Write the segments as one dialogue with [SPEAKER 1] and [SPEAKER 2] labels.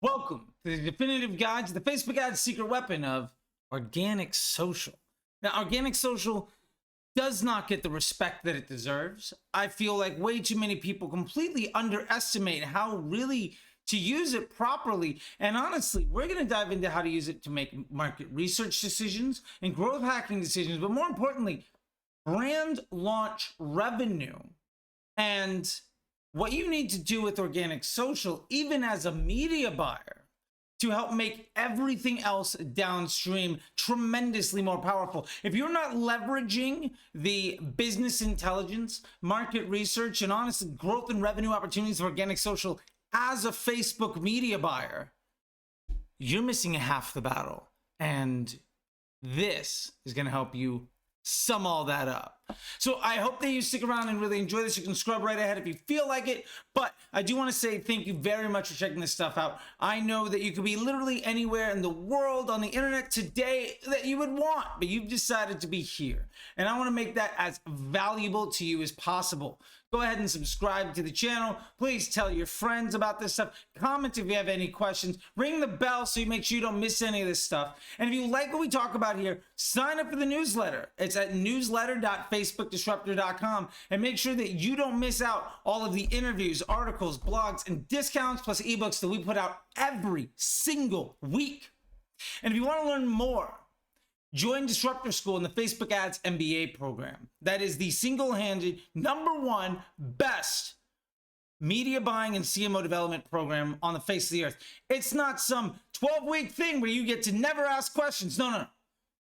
[SPEAKER 1] Welcome to the definitive guide to the Facebook ads secret weapon of organic social. Now, organic social does not get the respect that it deserves. I feel like way too many people completely underestimate how really to use it properly. And honestly, we're going to dive into how to use it to make market research decisions and growth hacking decisions, but more importantly, brand launch revenue and what you need to do with organic social, even as a media buyer, to help make everything else downstream tremendously more powerful. If you're not leveraging the business intelligence, market research, and honestly growth and revenue opportunities of organic social as a Facebook media buyer, you're missing half the battle. And this is going to help you sum all that up. So I hope that you stick around and really enjoy this. You can scrub right ahead if you feel like it, but I do want to say thank you very much for checking this stuff out. I know that you could be literally anywhere in the world on the internet today that you would want, but you've decided to be here, and I want to make that as valuable to you as possible. Go ahead and subscribe to the channel. Please tell your friends about this stuff. Comment if you have any questions. Ring the bell so you make sure you don't miss any of this stuff. And if you like what we talk about here, sign up for the newsletter. It's at newsletter.facebookdisruptor.com, and make sure that you don't miss out all of the interviews, articles, blogs, and discounts plus ebooks that we put out every single week. And if you want to learn more, join Disruptor School in the Facebook Ads MBA program. That is the single-handed #1 best media buying and CMO development program on the face of the earth. It's not some 12-week thing where you get to never ask questions. No.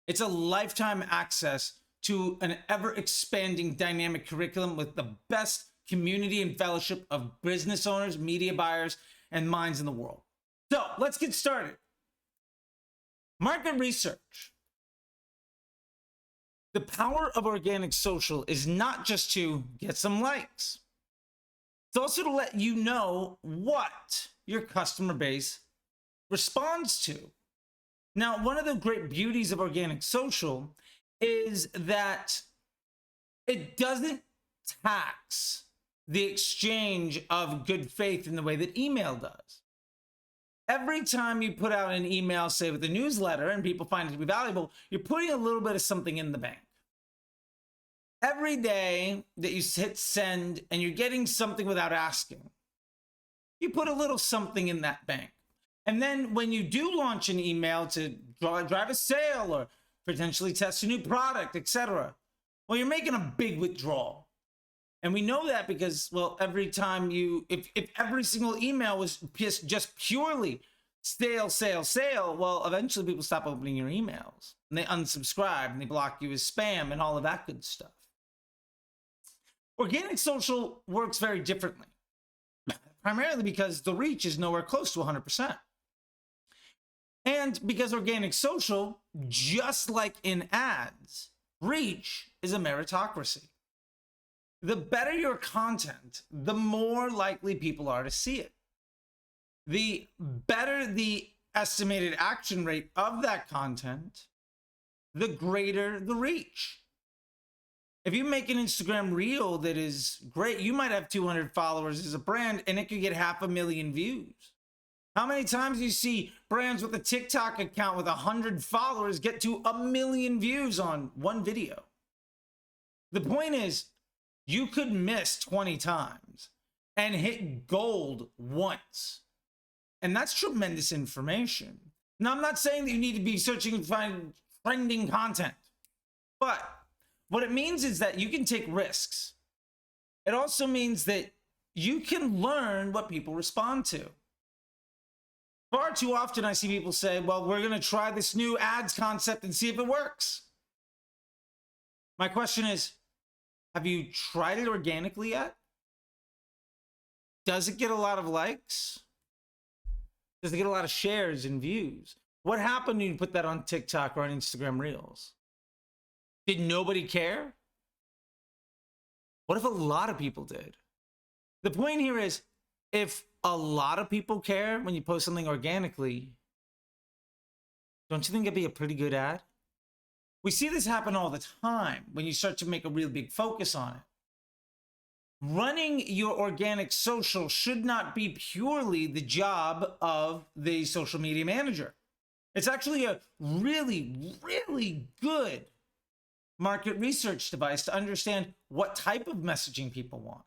[SPEAKER 1] It's a lifetime access to an ever-expanding dynamic curriculum with the best community and fellowship of business owners, media buyers, and minds in the world. So let's get started. Market research. The power of organic social is not just to get some likes. It's also to let you know what your customer base responds to. Now, one of the great beauties of organic social is that it doesn't tax the exchange of good faith in the way that email does. Every time you put out an email, say with a newsletter, and people find it to be valuable, you're putting a little bit of something in the bank. Every day that you hit send and you're getting something without asking, you put a little something in that bank. And then when you do launch an email to drive a sale or potentially test a new product, etc., well, you're making a big withdrawal. And we know that because, well, every time if every single email was just purely sale, well, eventually people stop opening your emails and they unsubscribe and they block you as spam and all of that good stuff. Organic social works very differently, primarily because the reach is nowhere close to 100%. And because organic social, just like in ads, reach is a meritocracy. The better your content, the more likely people are to see it. The better the estimated action rate of that content, the greater the reach. If you make an Instagram reel that is great, you might have 200 followers as a brand and it could get 500,000 views. How many times do you see brands with a TikTok account with 100 followers get to 1 million views on one video? The point is, you could miss 20 times and hit gold once. And that's tremendous information. Now, I'm not saying that you need to be searching and find trending content, but what it means is that you can take risks. It also means that you can learn what people respond to. Far too often I see people say, well, we're going to try this new ads concept and see if it works. My question is, have you tried it organically yet? Does it get a lot of likes? Does it get a lot of shares and views? What happened when you put that on TikTok or on Instagram Reels? Did nobody care? What if a lot of people did? The point here is, if a lot of people care when you post something organically, don't you think it'd be a pretty good ad? We see this happen all the time when you start to make a real big focus on it. running your organic social should not be purely the job of the social media manager. It's actually a really, really good market research device to understand what type of messaging people want,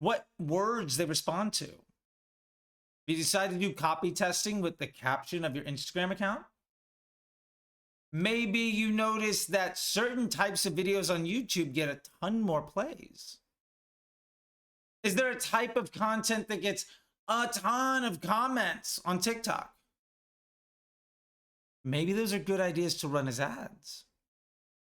[SPEAKER 1] what words they respond to. If you decide to do copy testing with the caption of your Instagram account, maybe you notice that certain types of videos on YouTube get a ton more plays. Is there a type of content that gets a ton of comments on TikTok? Maybe those are good ideas to run as ads.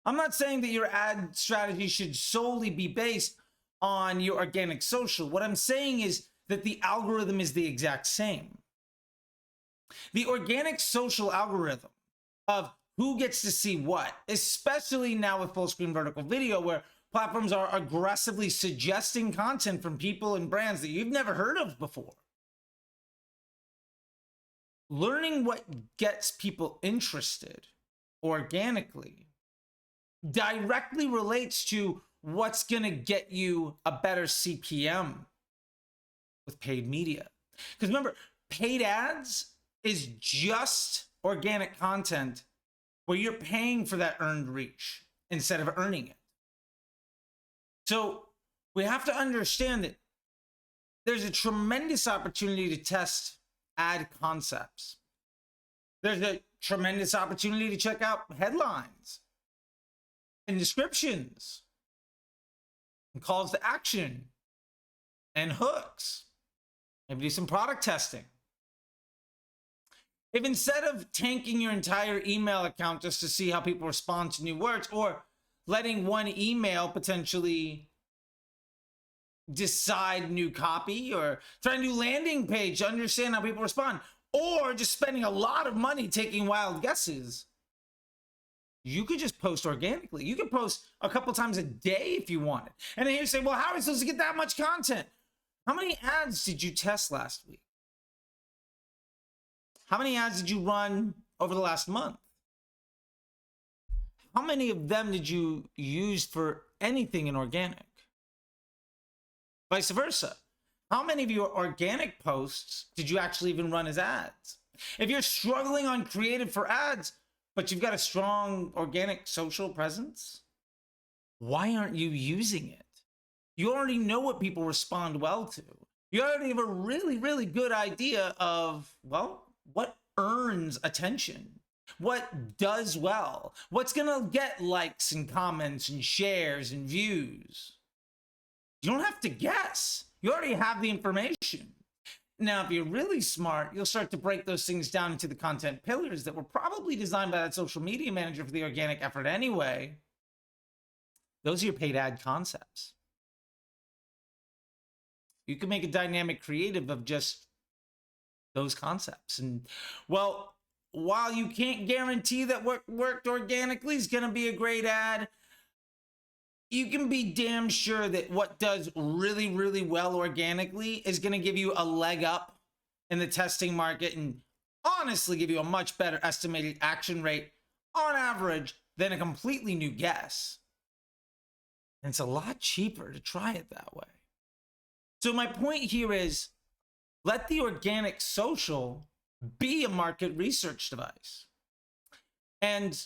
[SPEAKER 1] I'm not saying that your ad strategy should solely be based on your organic social. What I'm saying is that the algorithm is the exact same. The organic social algorithm of who gets to see what, especially now with full screen vertical video, where platforms are aggressively suggesting content from people and brands that you've never heard of before. Learning what gets people interested organically directly relates to what's going to get you a better CPM with paid media. Because remember, paid ads is just organic content where you're paying for that earned reach instead of earning it. So we have to understand that there's a tremendous opportunity to test ad concepts. There's a tremendous opportunity to check out headlines and descriptions and calls to action and hooks. Maybe do some product testing. If instead of tanking your entire email account just to see how people respond to new words, or letting one email potentially decide new copy, or trying to do landing page to understand how people respond, or just spending a lot of money taking wild guesses, you could just post organically. You could post a couple times a day if you wanted. And then you say, well, how are we supposed to get that much content? How many ads did you test last week? How many ads did you run over the last month? How many of them did you use for anything in organic? Vice versa. How many of your organic posts did you actually even run as ads? If you're struggling on creative for ads, but you've got a strong organic social presence, why aren't you using it? You already know what people respond well to. You already have a really, really good idea of, well, what earns attention? What does well? What's gonna get likes and comments and shares and views? You don't have to guess. You already have the information. Now, if you're really smart, you'll start to break those things down into the content pillars that were probably designed by that social media manager for the organic effort anyway. Those are your paid ad concepts. You can make a dynamic creative of just those concepts. And well, while you can't guarantee that what worked organically is going to be a great ad, you can be damn sure that what does really, really well organically is going to give you a leg up in the testing market, and honestly give you a much better estimated action rate on average than a completely new guess. And it's a lot cheaper to try it that way. So my point here is, let the organic social be a market research device. And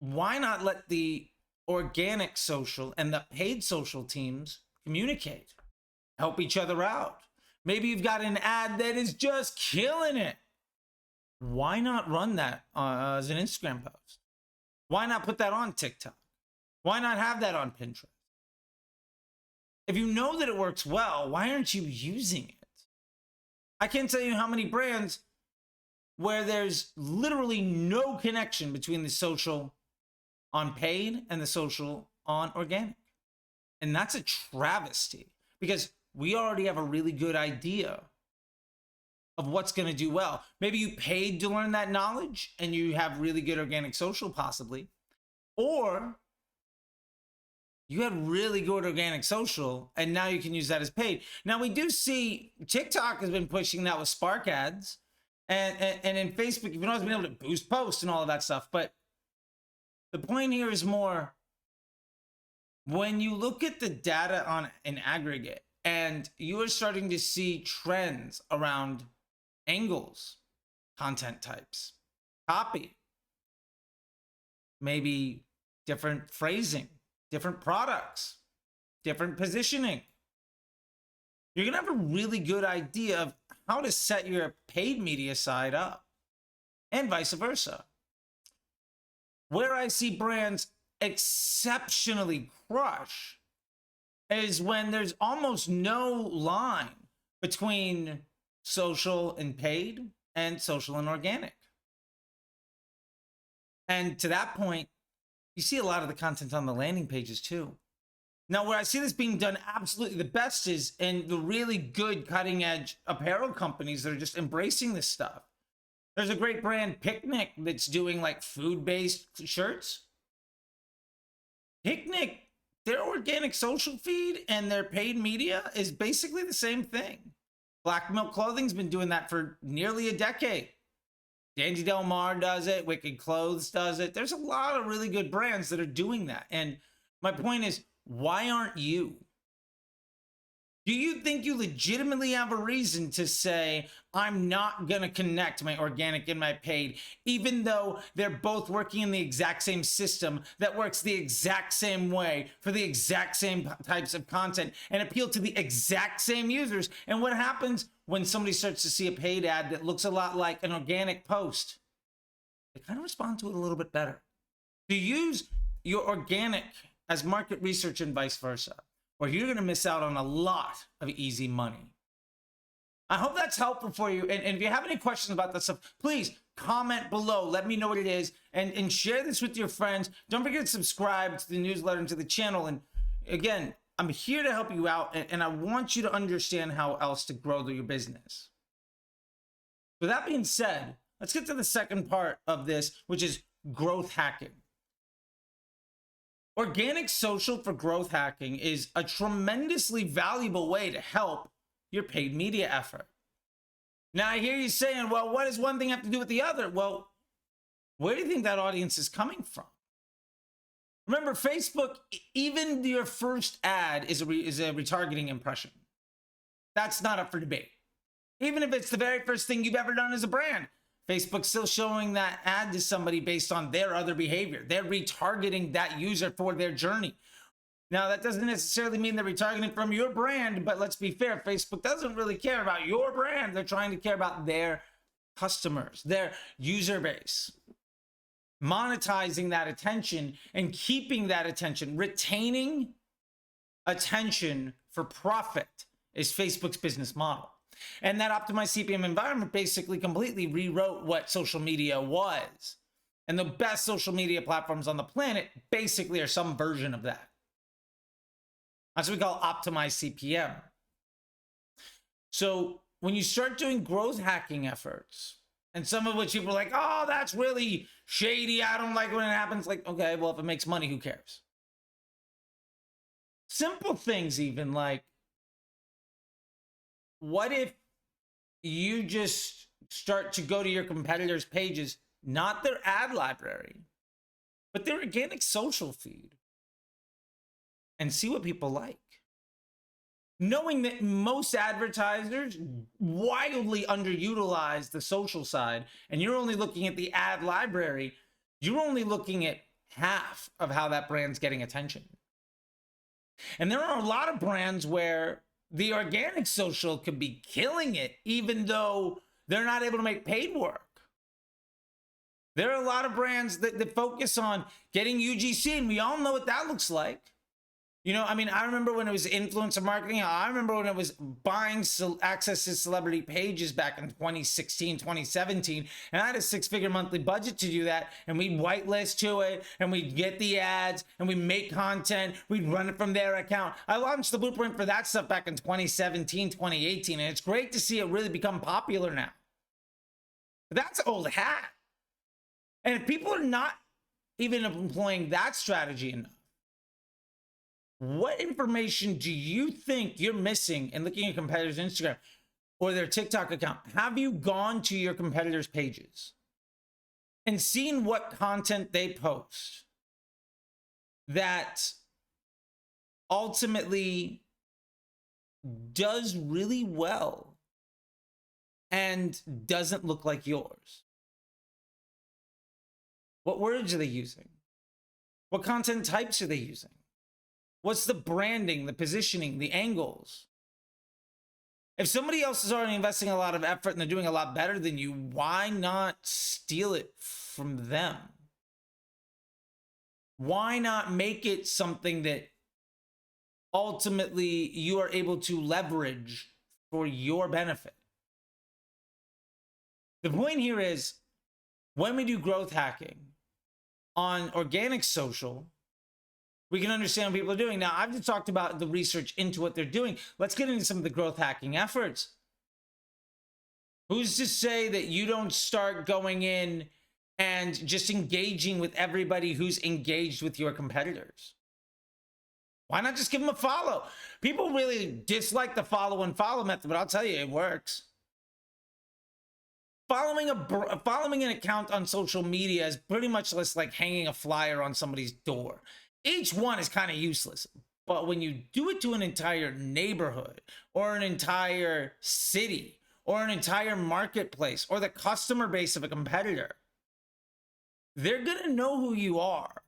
[SPEAKER 1] why not let the organic social and the paid social teams communicate, help each other out? Maybe you've got an ad that is just killing it. Why not run that as an Instagram post? Why not put that on TikTok? Why not have that on Pinterest? If you know that it works well, why aren't you using it? I can't tell you how many brands where there's literally no connection between the social on paid and the social on organic. And that's a travesty, because we already have a really good idea of what's going to do well. Maybe you paid to learn that knowledge and you have really good organic social possibly, or you had really good organic social and now you can use that as paid. Now we do see TikTok has been pushing that with Spark ads, and in Facebook, you've always been able to boost posts and all of that stuff. But the point here is more, When you look at the data on an aggregate and you are starting to see trends around angles, content types, copy, maybe different phrasing, different products, different positioning, you're going to have a really good idea of how to set your paid media side up and vice versa. Where I see brands exceptionally crush is when there's almost no line between social and paid and social and organic. And to that point, you see a lot of the content on the landing pages too. Now, where I see this being done absolutely the best is in the really good cutting edge apparel companies that are just embracing this stuff. There's a great brand, Picnic, that's doing like food-based shirts. Picnic, their organic social feed and their paid media is basically the same thing. Black Milk Clothing's been doing that for nearly a decade. Dandy Del Mar does it. Wicked Clothes does it. There's a lot of really good brands that are doing that. And my point is, why aren't you? Do you think you legitimately have a reason to say, I'm not going to connect my organic and my paid, even though they're both working in the exact same system that works the exact same way for the exact same types of content and appeal to the exact same users? And what happens when somebody starts to see a paid ad that looks a lot like an organic post? They kind of respond to it a little bit better. To use your organic as market research and vice versa, or you're going to miss out on a lot of easy money. I hope that's helpful for you. And if you have any questions about that stuff, please comment below. Let me know what it is and share this with your friends. Don't forget to subscribe to the newsletter and to the channel. And again, I'm here to help you out, and I want you to understand how else to grow your business. With that being said, let's get to the second part of this, which is growth hacking. Organic social for growth hacking is a tremendously valuable way to help your paid media effort. Now, I hear you saying, well, what does one thing have to do with the other? Well, where do you think that audience is coming from? Remember, Facebook, even your first ad is a retargeting impression. That's not up for debate. Even if it's the very first thing you've ever done as a brand, Facebook's still showing that ad to somebody based on their other behavior. They're retargeting that user for their journey. Now, that doesn't necessarily mean they're retargeting from your brand, but let's be fair, Facebook doesn't really care about your brand. They're trying to care about their customers, their user base. Monetizing that attention and keeping that attention, retaining attention for profit is Facebook's business model. And that optimized CPM environment basically completely rewrote what social media was. And the best social media platforms on the planet basically are some version of that. That's what we call optimized CPM. So when you start doing growth hacking efforts, and some of which people are like, oh, that's really shady, I don't like when it happens. Like, okay, well, if it makes money, who cares? Simple things even like, what if you just start to go to your competitors' pages, not their ad library, but their organic social feed, and see what people like? Knowing that most advertisers wildly underutilize the social side, and you're only looking at the ad library, you're only looking at half of how that brand's getting attention. And there are a lot of brands where the organic social could be killing it, even though they're not able to make paid work. There are a lot of brands that focus on getting UGC, and we all know what that looks like. You know, I mean, I remember when it was influencer marketing. I remember when it was buying access to celebrity pages back in 2016, 2017. And I had a 6-figure monthly budget to do that. And we'd whitelist to it, and we'd get the ads, and we'd make content. We'd run it from their account. I launched the blueprint for that stuff back in 2017, 2018. And it's great to see it really become popular now. But that's old hat. And if people are not even employing that strategy enough, what information do you think you're missing in looking at competitors' Instagram or their TikTok account? Have you gone to your competitors' pages and seen what content they post that ultimately does really well and doesn't look like yours? What words are they using? What content types are they using? What's the branding, the positioning, the angles? If somebody else is already investing a lot of effort and they're doing a lot better than you, why not steal it from them? Why not make it something that ultimately you are able to leverage for your benefit? The point here is, when we do growth hacking on organic social, we can understand what people are doing. Now, I've just talked about the research into what they're doing. Let's get into some of the growth hacking efforts. Who's to say that you don't start going in and just engaging with everybody who's engaged with your competitors? Why not just give them a follow? People really dislike the follow and follow method, but I'll tell you, it works. Following an account on social media is pretty much just like hanging a flyer on somebody's door. Each one is kind of useless, but when you do it to an entire neighborhood or an entire city or an entire marketplace or the customer base of a competitor, they're going to know who you are.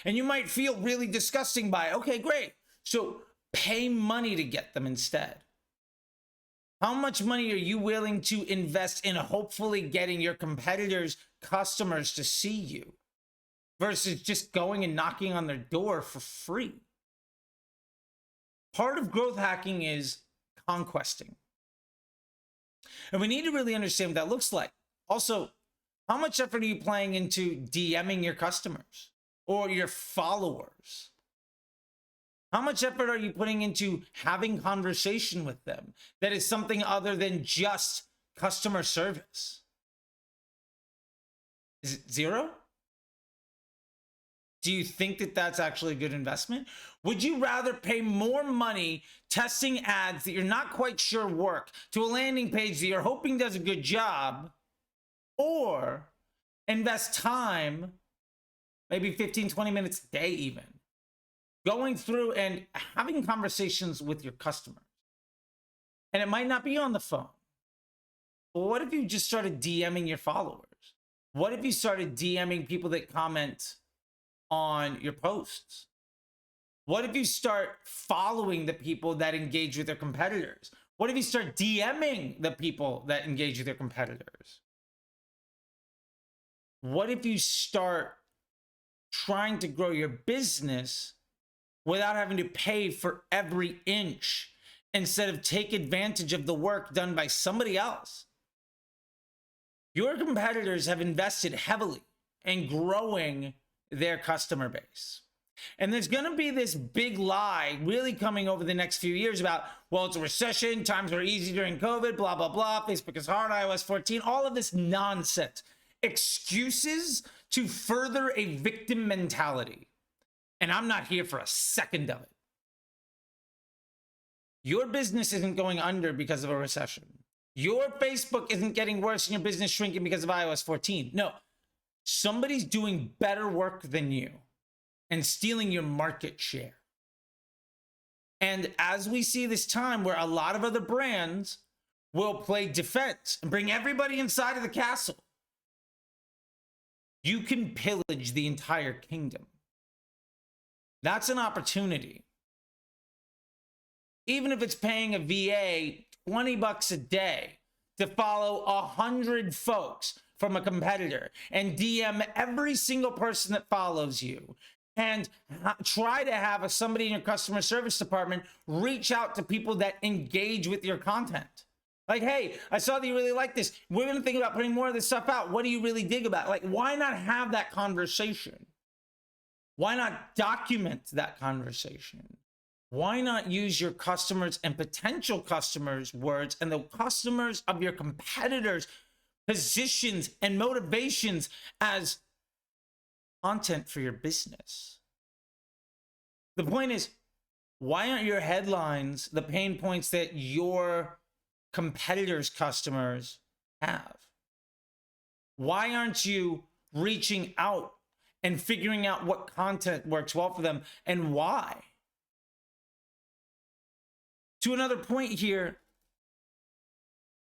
[SPEAKER 1] And you might feel really disgusting by it. Okay, great. So pay money to get them instead. How much money are you willing to invest in hopefully getting your competitors' customers to see you versus just going and knocking on their door for free? Part of growth hacking is conquesting. And we need to really understand what that looks like. Also, how much effort are you playing into DMing your customers or your followers? How much effort are you putting into having conversation with them that is something other than just customer service? Is it zero? Do you think that that's actually a good investment? Would you rather pay more money testing ads that you're not quite sure work to a landing page that you're hoping does a good job, or invest time, maybe 15, 20 minutes a day even, going through and having conversations with your customers? And it might not be on the phone. But what if you just started DMing your followers? What if you started DMing people that comment on your posts? What if you start following the people that engage with their competitors? What if you start DMing the people that engage with their competitors? What if you start trying to grow your business without having to pay for every inch, instead of take advantage of the work done by somebody else? Your competitors have invested heavily in growing their customer base. And there's going to be this big lie really coming over the next few years about, well, it's a recession, times were easy during COVID, blah, blah, blah, Facebook is hard, iOS 14, all of this nonsense. Excuses to further a victim mentality. And I'm not here for a second of it. Your business isn't going under because of a recession. Your Facebook isn't getting worse and your business shrinking because of iOS 14. No, somebody's doing better work than you and stealing your market share. And as we see this time where a lot of other brands will play defense and bring everybody inside of the castle, you can pillage the entire kingdom. That's an opportunity. Even if it's paying a VA $20 a day to follow 100 folks from a competitor and DM every single person that follows you, and try to have somebody in your customer service department reach out to people that engage with your content. Like, hey, I saw that you really like this. We're going to think about putting more of this stuff out. What do you really dig about? Like, why not have that conversation? Why not document that conversation? Why not use your customers and potential customers' words and the customers of your competitors' positions and motivations as content for your business? The point is, why aren't your headlines the pain points that your competitors' customers have? Why aren't you reaching out and figuring out what content works well for them and why? to another point here,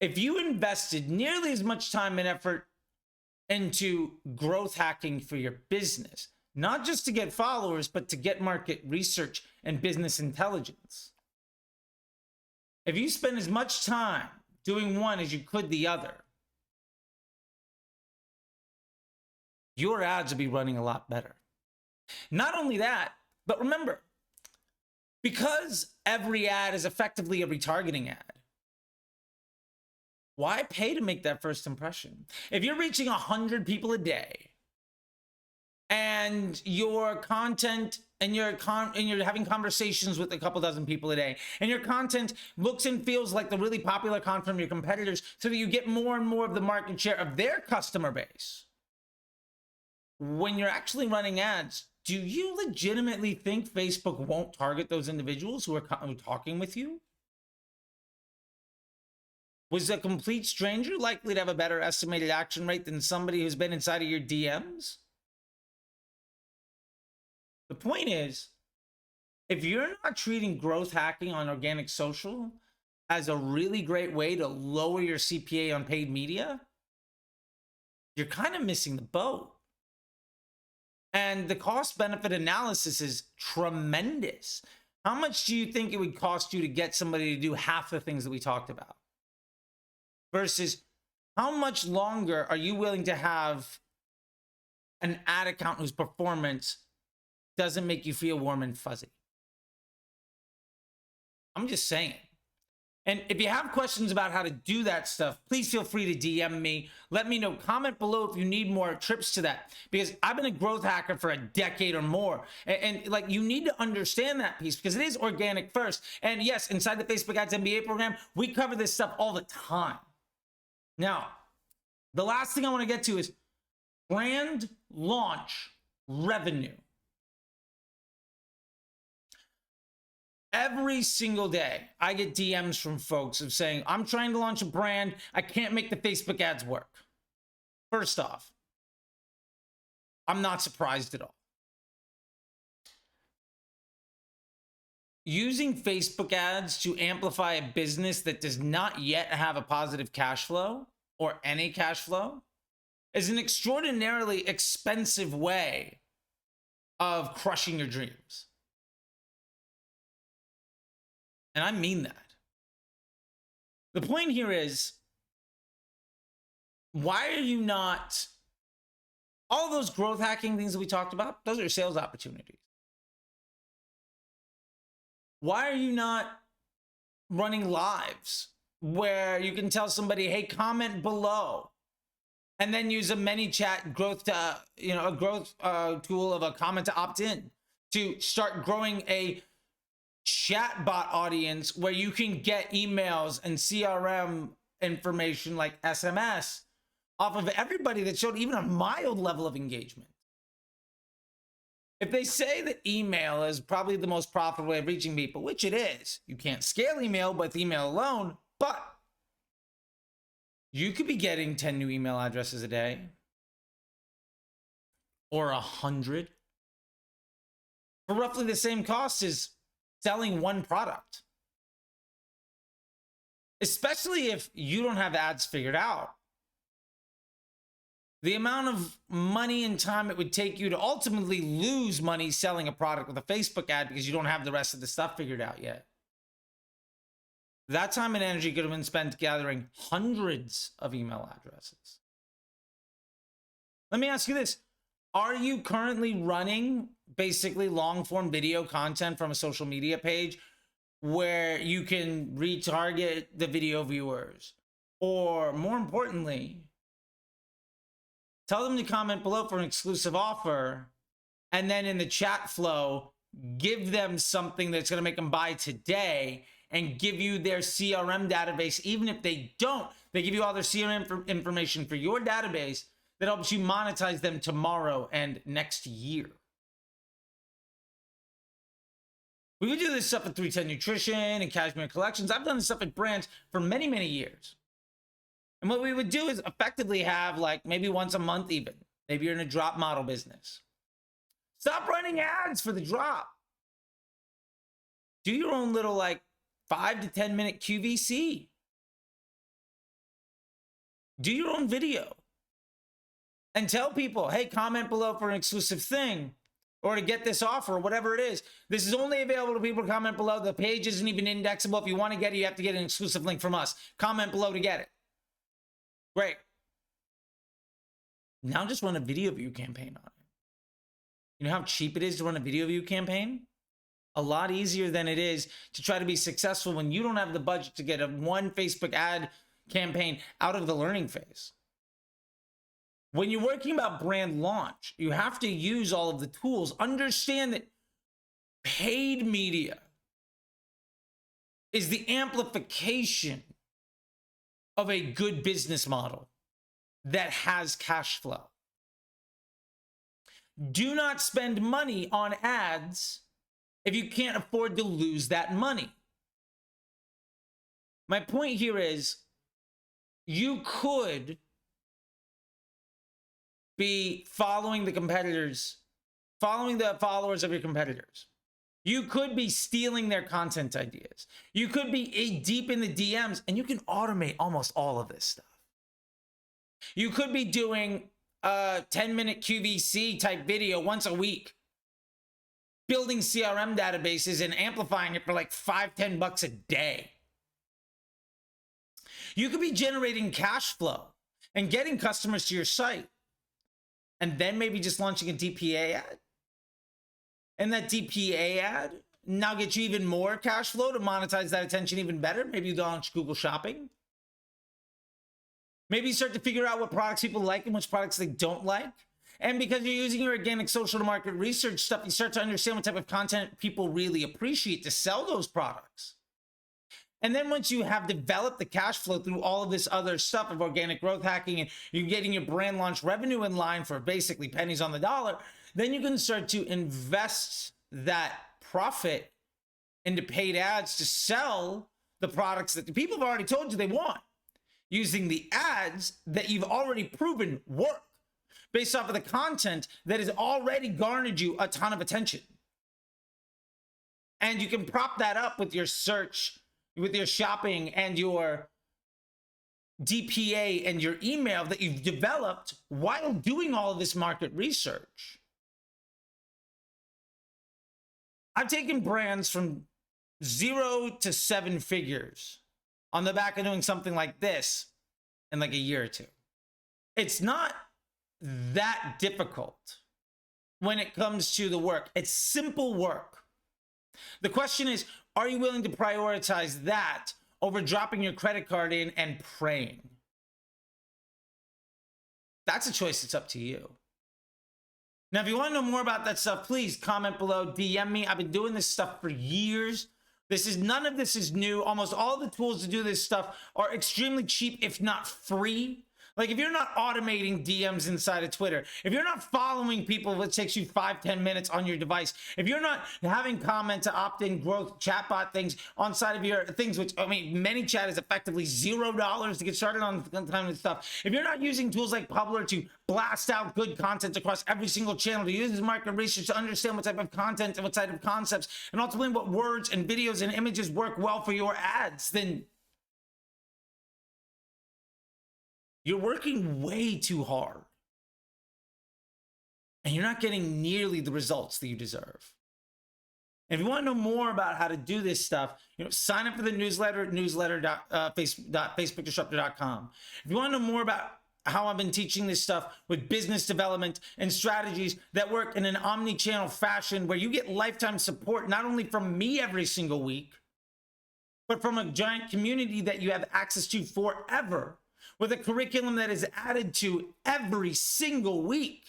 [SPEAKER 1] if you invested nearly as much time and effort into growth hacking for your business, not just to get followers, but to get market research and business intelligence, if you spend as much time doing one as you could the other, your ads will be running a lot better. Not only that, but remember, because every ad is effectively a retargeting ad, why pay to make that first impression? If you're reaching 100 people a day and your content and you're having conversations with a couple dozen people a day, and your content looks and feels like the really popular content from your competitors, so that you get more and more of the market share of their customer base, when you're actually running ads, do you legitimately think Facebook won't target those individuals who are talking with you? Was a complete stranger likely to have a better estimated action rate than somebody who's been inside of your DMs? The point is, if you're not treating growth hacking on organic social as a really great way to lower your CPA on paid media, you're kind of missing the boat. And the cost benefit analysis is tremendous. How much do you think it would cost you to get somebody to do half the things that we talked about? Versus how much longer are you willing to have an ad account whose performance doesn't make you feel warm and fuzzy? I'm just saying. And if you have questions about how to do that stuff, please feel free to DM me. Let me know. Comment below if you need more trips to that, because I've been a growth hacker for a decade or more. And like, you need to understand that piece, because it is organic first. And yes, inside the Facebook Ads MBA program, we cover this stuff all the time. Now, the last thing I want to get to is brand launch revenue. Every single day, I get DMs from folks of saying, I'm trying to launch a brand. I can't make the Facebook ads work. First off, I'm not surprised at all. Using Facebook ads to amplify a business that does not yet have a positive cash flow or any cash flow is an extraordinarily expensive way of crushing your dreams. And I mean that. The point here is, why are you not, all those growth hacking things that we talked about, those are sales opportunities. Why are you not running lives where you can tell somebody, hey, comment below, and then use a ManyChat growth, a growth tool of a comment to opt in to start growing a chatbot audience where you can get emails and CRM information like SMS off of everybody that showed even a mild level of engagement. If they say that email is probably the most profitable way of reaching people, which it is, you can't scale email with email alone, but you could be getting 10 new email addresses a day or 100 for roughly the same cost as selling one product. Especially if you don't have ads figured out. The amount of money and time it would take you to ultimately lose money selling a product with a Facebook ad because you don't have the rest of the stuff figured out yet. That time and energy could have been spent gathering hundreds of email addresses. Let me ask you this. Are you currently running basically long form video content from a social media page where you can retarget the video viewers? Or more importantly, tell them to comment below for an exclusive offer, and then in the chat flow, give them something that's going to make them buy today and give you their CRM database. Even if they don't, they give you all their CRM information for your database that helps you monetize them tomorrow and next year. We would do this stuff at 310 Nutrition and Cashmere Collections. I've done this stuff at brands for many, many years. And what we would do is effectively have like maybe once a month even. Maybe you're in a drop model business. Stop running ads for the drop. Do your own little like 5 to 10 minute QVC. Do your own video and tell people, hey, comment below for an exclusive thing or to get this offer, whatever it is. This is only available to people to comment below. The page isn't even indexable. If you want to get it, you have to get an exclusive link from us. Comment below to get it. Great. Now just run a video view campaign on it. You know how cheap it is to run a video view campaign? A lot easier than it is to try to be successful when you don't have the budget to get a one Facebook ad campaign out of the learning phase. When you're working about brand launch, you have to use all of the tools. Understand that paid media is the amplification of a good business model that has cash flow. Do not spend money on ads if you can't afford to lose that money. My point here is you could be following the competitors, following the followers of your competitors. You could be stealing their content ideas. You could be deep in the DMs, and you can automate almost all of this stuff. You could be doing a 10-minute QVC type video once a week, building CRM databases and amplifying it for like $5-10 a day. You could be generating cash flow and getting customers to your site, and then maybe just launching a DPA ad. And that DPA ad now gets you even more cash flow to monetize that attention even better. Maybe you launch Google Shopping. Maybe you start to figure out what products people like and which products they don't like. And because you're using your organic social to market research stuff, you start to understand what type of content people really appreciate to sell those products. And then once you have developed the cash flow through all of this other stuff of organic growth hacking, and you're getting your brand launch revenue in line for basically pennies on the dollar, then you can start to invest that profit into paid ads to sell the products that the people have already told you they want, using the ads that you've already proven work based off of the content that has already garnered you a ton of attention. And you can prop that up with your search, with your shopping and your DPA and your email that you've developed while doing all of this market research. I've taken brands from 0 to 7 figures on the back of doing something like this in like a year or two. It's not that difficult when it comes to the work. It's simple work. The question is, are you willing to prioritize that over dropping your credit card in and praying? That's a choice that's up to you. Now, if you want to know more about that stuff, please comment below, DM me. I've been doing this stuff for years. None of this is new. Almost all the tools to do this stuff are extremely cheap, if not free. Like if you're not automating DMs inside of Twitter, if you're not following people, which takes you 5-10 minutes on your device, if you're not having comment to opt-in growth chatbot things on side of your things, which I mean, ManyChat is effectively $0 to get started on kind of stuff. If you're not using tools like Publer to blast out good content across every single channel, to use market research to understand what type of content and what type of concepts, and ultimately what words and videos and images work well for your ads, then you're working way too hard. And you're not getting nearly the results that you deserve. And if you want to know more about how to do this stuff, sign up for the newsletter at newsletter.facebookdisruptor.com. If you want to know more about how I've been teaching this stuff with business development and strategies that work in an omni-channel fashion where you get lifetime support, not only from me every single week, but from a giant community that you have access to forever, with a curriculum that is added to every single week,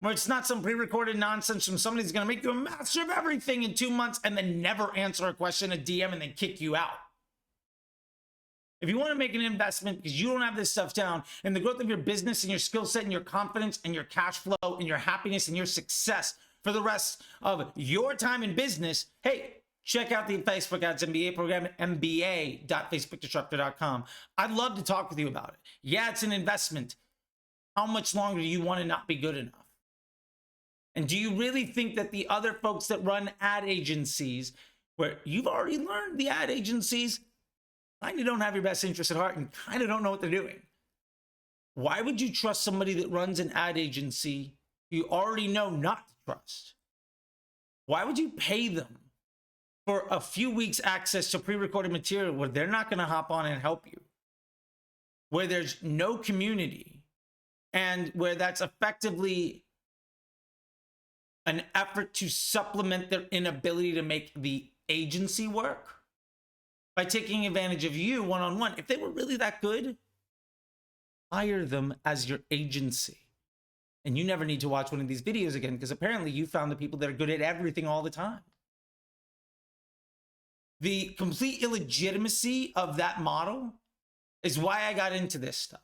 [SPEAKER 1] where it's not some pre-recorded nonsense from somebody who's going to make you a master of everything in 2 months and then never answer a question, a DM, and then kick you out. If you want to make an investment because you don't have this stuff down, and the growth of your business and your skill set and your confidence and your cash flow and your happiness and your success for the rest of your time in business, hey, check out the Facebook Ads MBA program at mba.facebookdisruptor.com. I'd love to talk with you about it. Yeah, it's an investment. How much longer do you want to not be good enough? And do you really think that the other folks that run ad agencies where you've already learned the ad agencies kind of don't have your best interest at heart and kind of don't know what they're doing. Why would you trust somebody that runs an ad agency you already know not to trust? Why would you pay them for a few weeks access to pre-recorded material where they're not going to hop on and help you, where there's no community, and where that's effectively an effort to supplement their inability to make the agency work by taking advantage of you one-on-one? If they were really that good, hire them as your agency. And you never need to watch one of these videos again, because apparently you found the people that are good at everything all the time. The complete illegitimacy of that model is why I got into this stuff,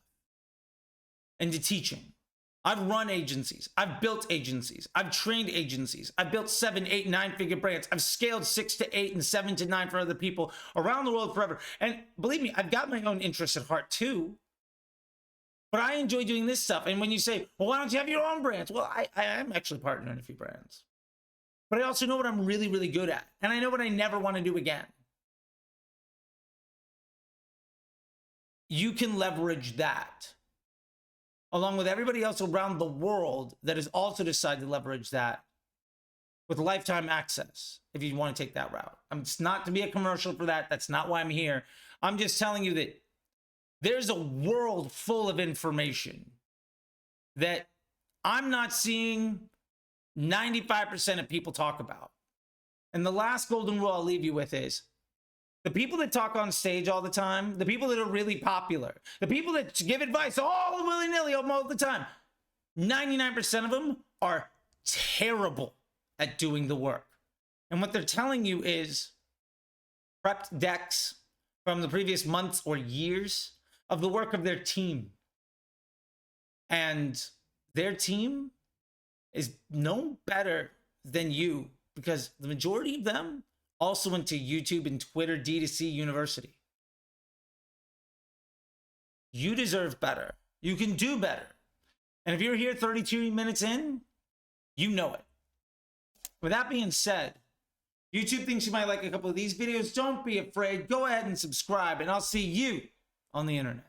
[SPEAKER 1] into teaching. I've run agencies. I've built agencies. I've trained agencies. I've built 7, 8, 9-figure brands. I've scaled 6 to 8 and 7 to 9 for other people around the world forever. And believe me, I've got my own interests at heart too. But I enjoy doing this stuff. And when you say, well, why don't you have your own brands? Well, I am actually partnering in a few brands. But I also know what I'm really, really good at. And I know what I never want to do again. You can leverage that, along with everybody else around the world that has also decided to leverage that with lifetime access, if you want to take that route. It's not to be a commercial for that. That's not why I'm here. I'm just telling you that there's a world full of information that I'm not seeing 95% of people talk about. And the last golden rule I'll leave you with is, the people that talk on stage all the time, the people that are really popular, the people that give advice all willy-nilly all the time, 99% of them are terrible at doing the work. And what they're telling you is prepped decks from the previous months or years of the work of their team. And their team is no better than you, because the majority of them also went to YouTube and Twitter D2C University. You deserve better. You can do better. And if you're here 32 minutes in, you know it. With that being said, YouTube thinks you might like a couple of these videos. Don't be afraid. Go ahead and subscribe, and I'll see you on the internet.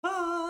[SPEAKER 1] Bye.